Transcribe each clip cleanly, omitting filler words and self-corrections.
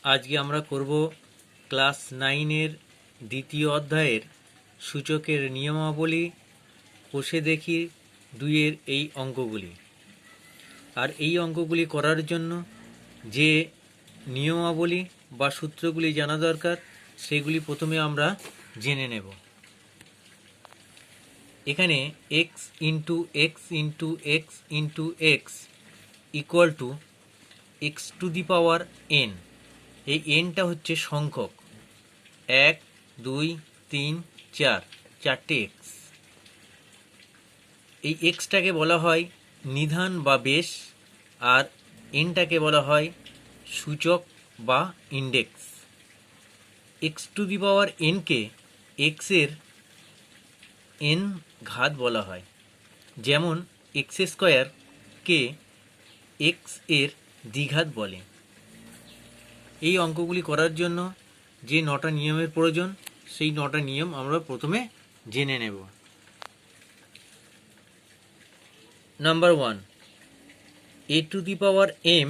আজকে আমরা করব ক্লাস 9-এর দ্বিতীয় অধ্যায়ের সূচকের নিয়মাবলী কষে দেখি 2-এর এই অঙ্কগুলি। আর এই অঙ্কগুলি করার জন্য যে নিয়মাবলী বা সূত্রগুলি জানা দরকার সেগুলি প্রথমে আমরা জেনে নেব। এখানে x into x into x into x equal to x to the power n। এই এনটা হচ্ছে সংখ্যক, 1 2 3 4, চারটে এক্স। এই এক্সটাকে বলা হয় নিধান বা বেস, আর এনটাকে বলা হয় সূচক বা index. X to the power এনকে এক্সের এন ঘাত বলা হয়, যেমন এক্স স্কোয়ারকে এক্স এর দ্বিঘাত বলে। এই অঙ্কগুলি করার জন্য যে 9টা নিয়মের প্রয়োজন সেই 9টা নিয়ম আমরা প্রথমে জেনে নেব। Number 1, a to the power m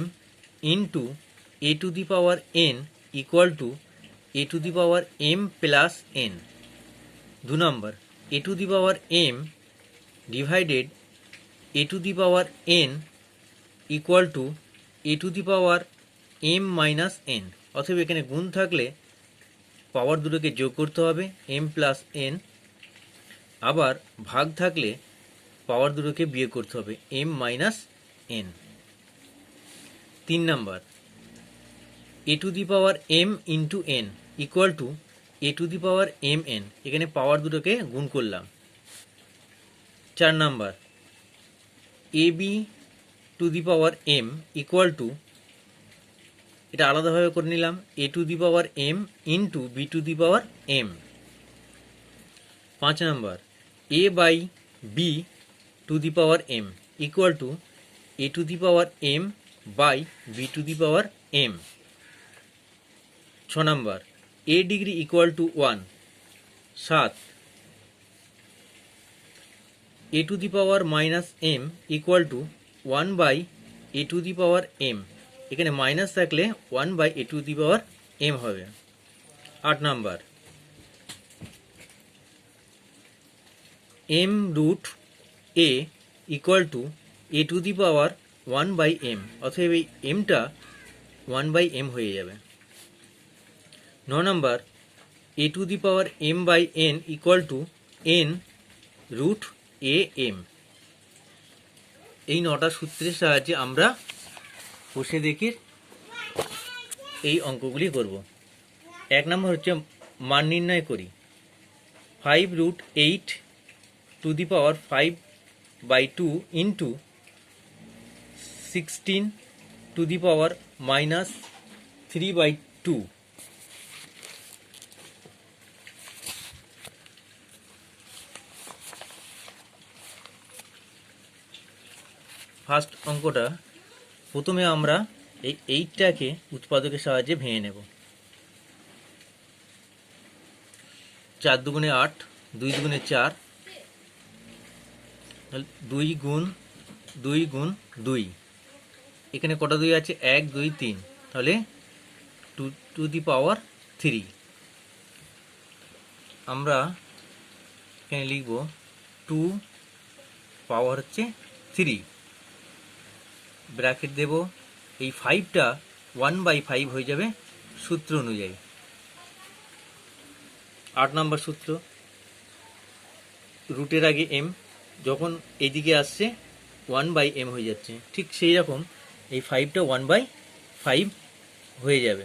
into a to the power n equal to a to the power m plus n। 2 number, a to the power m divided a to the power n equal to a to the power m minus n। অথবা এখানে গুণ থাকলে পাওয়ার দুটোকে যোগ করতে হবে, m plus n। আবার ভাগ থাকলে পাওয়ার দুটোকে বিয়োগ করতে হবে, m মাইনাস n। 3 নম্বর, a to the power m into n equal to a to the power m n। এখানে পাওয়ার দুটোকে গুণ করলাম। 4 নম্বর, ab to the power m equal to, এটা আলাদাভাবে করে নিলাম, a to the power m into b to the power m। 5 নম্বর, a by b to the power m equal to a to the power m by b to the power m। 6 নম্বর, a degree equal to 1। 7, a to the power minus m equal to 1 by a to the power m। এখানে minus থাকলে 1 by a to the power m হবে। 8 number, m root a equal to a to the power 1 by m। অতএব এই mটা 1 by m হয়ে যাবে। 9 number, a to the power m by n equal to n root a m। এই 9টা সূত্রের সাহায্যে আমরা কষে দেখি এই অঙ্কগুলি করব। 1 নম্বর হচ্ছে মান নির্ণয় করি। 5 root 8 to the power 5 by 2 into 16 to the power minus 3 by 2। First অঙ্কটা প্রথমে আমরা এই 8টাকে উৎপাদকের সাহায্যে ভেঙে নেব। 4 দুগুণে 8, 2 দুগুণে 4, 2 গুণ 2 গুণ 2। এখানে কটা 2 আছে? 1 2 3, তাহলে 2 টু দি পাওয়ার 3। আমরা এখানে লিখব 2 পাওয়ার হচ্ছে 3, ব্র্যাকেট দেব। এই 5টা 1 বাই 5 হয়ে যাবে সূত্র অনুযায়ী। 8 নম্বর সূত্র, রুটের আগে m, যখন এদিকে আসছে 1 বাই m হয়ে যাচ্ছে, ঠিক সেই রকম এই 5টা 1 বাই 5 হয়ে যাবে।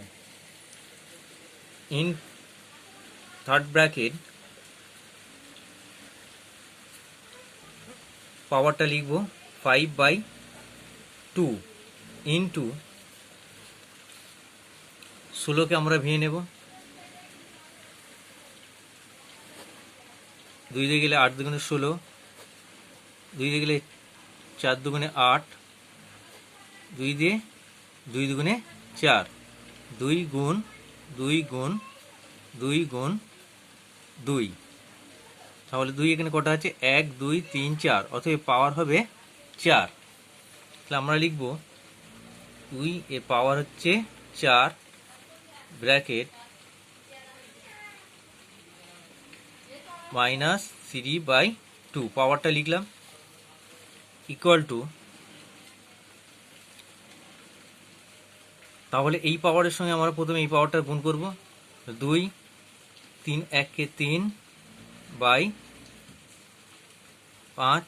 ইন থার্ড ব্র্যাকেট পাওয়ারটা লিখব 5 বাই 2 ইন্টু 16কে আমরা ভেঙে নেব। 2 দিয়ে গেলে 8 দুগুণে 16, 2 দিয়ে গেলে 4 দুগুণে 8, 2 দিয়ে 2 দুগুণে 4, 2 গুণ 2 গুণ 2 গুণ 2। তাহলে 2 এখানে কটা আছে? 1 2 3 4, অতএব পাওয়ার হবে 4। তাহলে আমরা লিখব 2 এর পাওয়ার হচ্ছে 4 ব্র্যাকেট -3/2 পাওয়ারটা লিখলাম ইকুয়াল টু, তাহলে এই পাওয়ারের সঙ্গে আমরা প্রথমে এই পাওয়ারটা গুণ করব। 2 3 1 3/5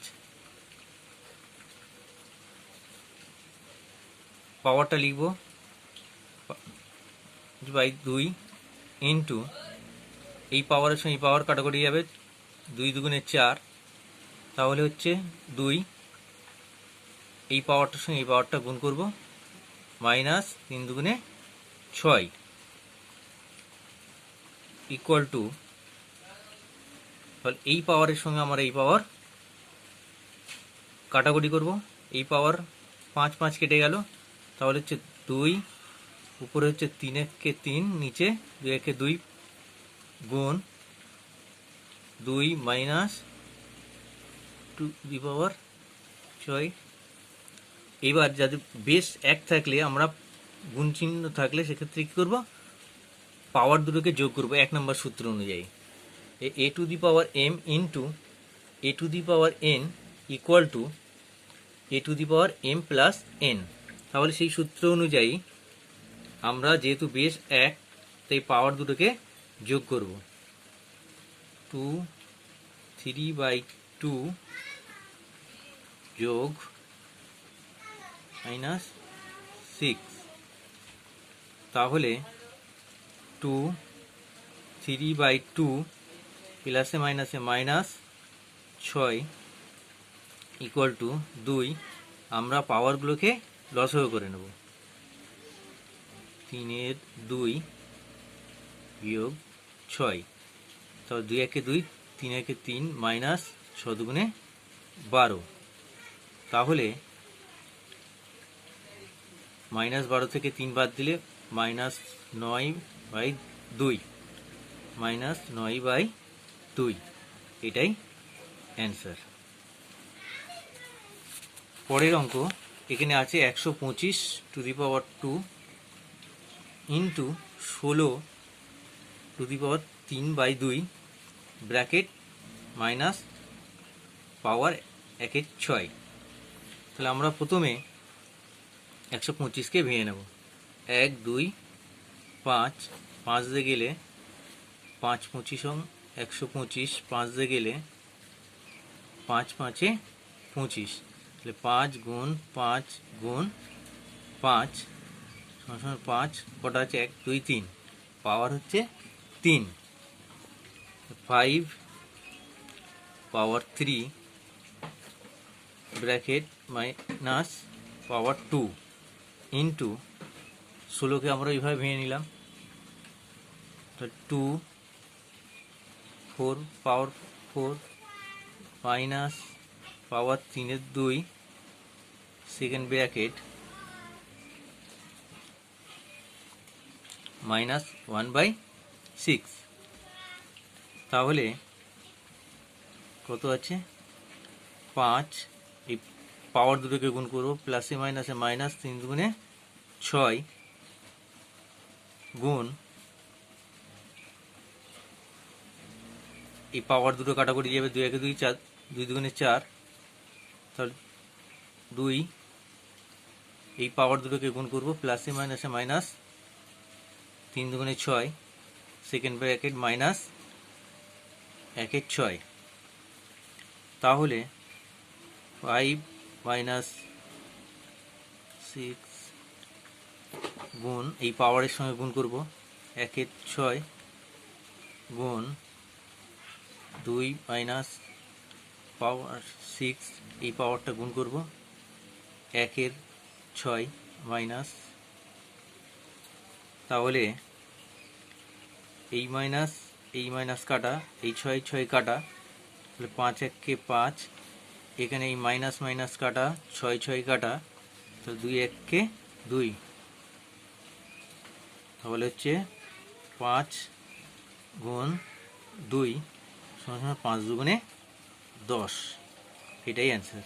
পাওয়ারটা লিখব বাই 2 ইন্টু এই পাওয়ারের সঙ্গে এই পাওয়ার কাটাকুটি যাবে, 2 দুগুণে 4, তাহলে হচ্ছে 2 এই পাওয়ারটার সঙ্গে এই পাওয়ারটা গুণ করব, -3 দুগুণে 6 ইকুয়াল টু, তাহলে এই পাওয়ারের সঙ্গে আমরা এই পাওয়ার কাটাকুটি করব, এই পাওয়ার 5 5 কেটে গেল, তাহলে হচ্ছে 2 উপরে হচ্ছে 3 1 3, নিচে 2 1 2 গুণ 2 -2^6। এবার যদি বেস 1 থাকলে আমরা গুণ চিহ্ন থাকলে সেক্ষেত্রে কী করব, পাওয়ার দুটোকে যোগ করব 1 নম্বর সূত্র অনুযায়ী। a⁴m into a⁴n equal to a⁴m plus n। তাহলে সেই সূত্র অনুযায়ী আমরা যেহেতু বেস 1 তাই পাওয়ার দুটোকে যোগ করব, 2 3/2 যোগ -6, তাহলে 2 3/2 প্লাসে মাইনাসে -6 ইকুয়াল টু 2। আমরা পাওয়ারগুলোকে লসাগু করে নেব, 3 2 বিয়োগ 6, তাহলে 2 1 2 3 1 3 -6 দুগুণে 12, তাহলে -12 থেকে 3 বাদ দিলে -9/2 -9/2, এটাই অ্যান্সার। পরের অঙ্ক এখানে আছে 125^2 ইন্টু 16^3/2 ব্র্যাকেট মাইনাস পাওয়ার 1/6। তাহলে আমরা প্রথমে 125কে ভেঙে নেব, 1 2 5, 5 দিয়ে গেলে 5 25 125, 5 দিয়ে গেলে 5 5 25, তাহলে 5 গুণ 5 গুণ 5 সমান 5, কটা আছে 1 2 3, পাওয়ার হচ্ছে 3, 5 পাওয়ার 3 ব্র্যাকেট মাইনাস পাওয়ার 2 ইন্টু 16কে আমরা এইভাবে ভেঙে নিলাম, 2 4 পাওয়ার 4 মাইনাস পাওয়ার 3/2 সেকেন্ড ব্র্যাকেট -1/6, তাহলে কত আছে 5, এই পাওয়ার দুটোকে গুণ করব, প্লাসে মাইনাসে -3 দুগুণে 6 গুণ এই পাওয়ার দুটো কাটাকুটি যাবে, 2 1 2 4, 2 দুগুণে 4, তাহলে 2 এই পাওয়ার দুটোকে গুণ করব, প্লাসে মাইনাসে -3 দুগুণে 6 সেকেন্ড ব্র্যাকেট -1/6, তাহলে 5 -6 গুণ এই পাওয়ারের সঙ্গে গুণ করব, 1/6 গুণ 2 মাইনাস পাওয়ার 6, এই পাওয়ারটা গুণ করব, 1/6 মাইনাস, তাহলে এই মাইনাস কাটা, এই 6 6 কাটা, তাহলে 5 1 5, এখানে এই মাইনাস মাইনাস কাটা, 6 6 কাটা, তাহলে 2 1 2, তাহলে হচ্ছে 5 গুণ 2 সমান 5 দুগুণে 10, এটাই অ্যান্সার।